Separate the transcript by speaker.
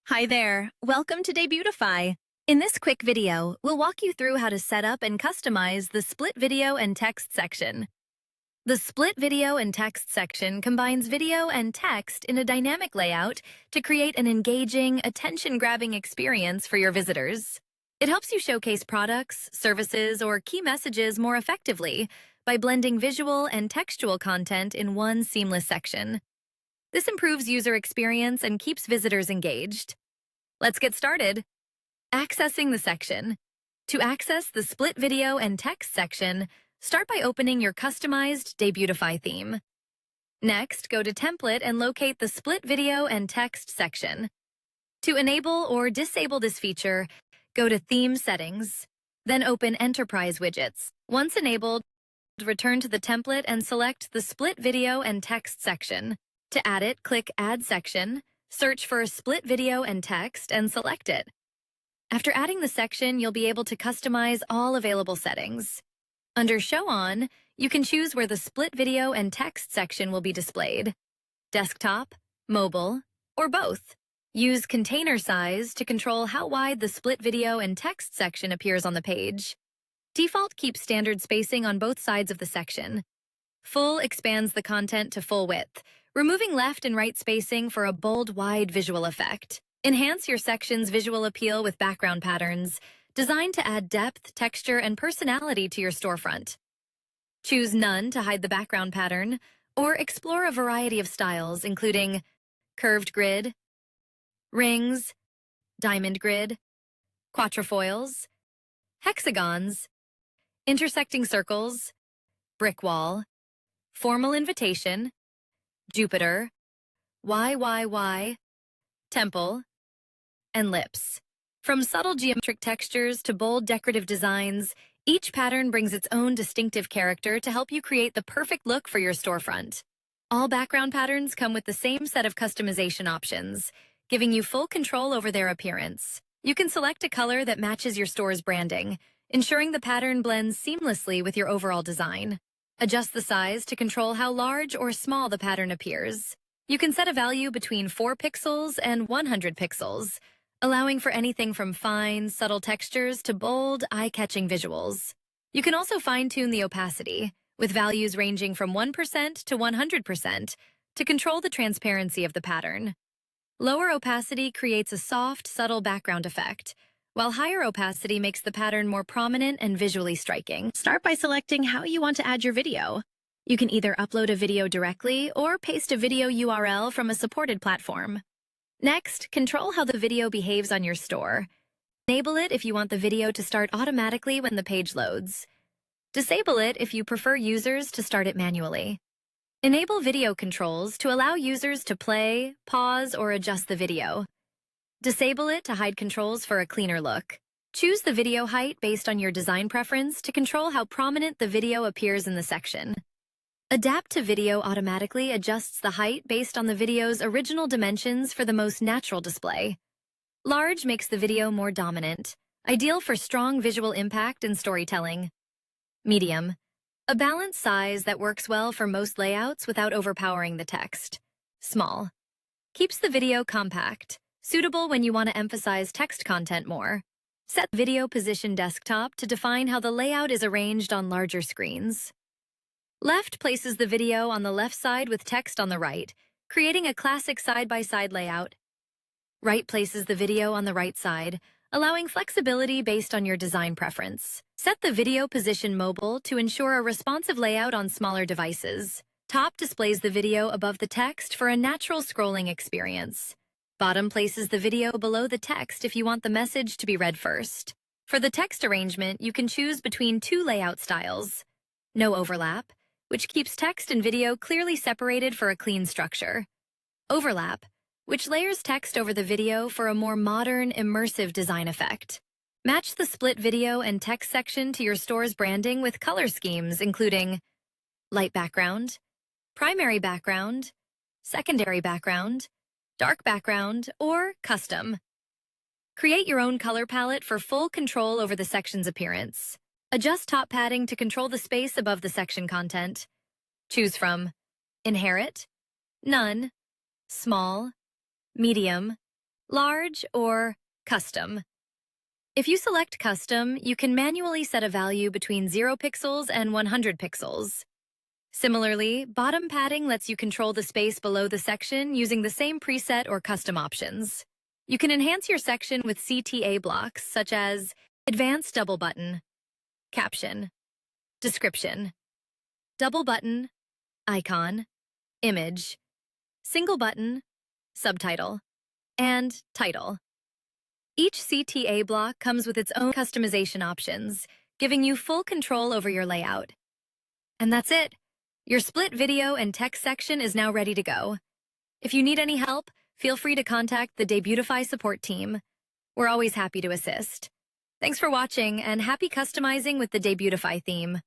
Speaker 1: Hi there, welcome to Debutify. In this quick video, we'll walk you through how to set up and customize the split video and text section. The split video and text section combines video and text in a dynamic layout to create an engaging, attention-grabbing experience for your visitors. It helps you showcase products, services, or key messages more effectively by blending visual and textual content in one seamless section. This improves user experience and keeps visitors engaged. Let's get started. Accessing the section. To access the split video and text section, start by opening your customized Debutify theme. Next, go to Template and locate the split video and text section. To enable or disable this feature, go to Theme Settings. Then open Enterprise Widgets. Once enabled, return to the template and select the split video and text section. To add it, click Add Section, search for Split Video and Text, and select it. After adding the section, you'll be able to customize all available settings. Under Show On, you can choose where the split video and text section will be displayed: desktop, mobile, or both. Use container size to control how wide the split video and text section appears on the page. Default keeps standard spacing on both sides of the section. Full expands the content to full width, removing left and right spacing for a bold, wide visual effect. Enhance your section's visual appeal with background patterns, designed to add depth, texture, and personality to your storefront. Choose None to hide the background pattern, or explore a variety of styles, including curved grid, rings, diamond grid, quatrefoils, hexagons, intersecting circles, brick wall, formal invitation, Jupiter, YYY, temple, and lips. From subtle geometric textures to bold decorative designs, each pattern brings its own distinctive character to help you create the perfect look for your storefront. All background patterns come with the same set of customization options, giving you full control over their appearance. You can select a color that matches your store's branding, ensuring the pattern blends seamlessly with your overall design. Adjust the size to control how large or small the pattern appears. You can set a value between 4 pixels and 100 pixels, allowing for anything from fine, subtle textures to bold, eye-catching visuals. You can also fine-tune the opacity, with values ranging from 1% to 100%, to control the transparency of the pattern. Lower opacity creates a soft, subtle background effect, while higher opacity makes the pattern more prominent and visually striking. Start by selecting how you want to add your video. You can either upload a video directly or paste a video URL from a supported platform. Next, control how the video behaves on your store. Enable it if you want the video to start automatically when the page loads. Disable it if you prefer users to start it manually. Enable video controls to allow users to play, pause, or adjust the video. Disable it to hide controls for a cleaner look. Choose the video height based on your design preference to control how prominent the video appears in the section. Adapt to Video automatically adjusts the height based on the video's original dimensions for the most natural display. Large makes the video more dominant, ideal for strong visual impact and storytelling. Medium, a balanced size that works well for most layouts without overpowering the text. Small, keeps the video compact, suitable when you want to emphasize text content more. Set Video Position Desktop to define how the layout is arranged on larger screens. Left places the video on the left side with text on the right, creating a classic side-by-side layout. Right places the video on the right side, allowing flexibility based on your design preference. Set the Video Position Mobile to ensure a responsive layout on smaller devices. Top displays the video above the text for a natural scrolling experience. Bottom places the video below the text if you want the message to be read first. For the text arrangement, you can choose between 2 layout styles. No overlap, which keeps text and video clearly separated for a clean structure. Overlap, which layers text over the video for a more modern, immersive design effect. Match the split video and text section to your store's branding with color schemes including light background, primary background, secondary background, dark background, or custom. Create your own color palette for full control over the section's appearance. Adjust top padding to control the space above the section content. Choose from Inherit, None, Small, Medium, large, or custom. If you select custom, you can manually set a value between 0 pixels and 100 pixels. Similarly, bottom padding lets you control the space below the section using the same preset or custom options. You can enhance your section with CTA blocks such as Advanced Double Button, Caption, Description, Double Button, Icon, Image, Single Button, Subtitle, and Title. Each CTA block comes with its own customization options, giving you full control over your layout. And that's it. Your split video and text section is now ready to go. If you need any help, feel free to contact the Debutify support team. We're always happy to assist. Thanks for watching, and happy customizing with the Debutify theme.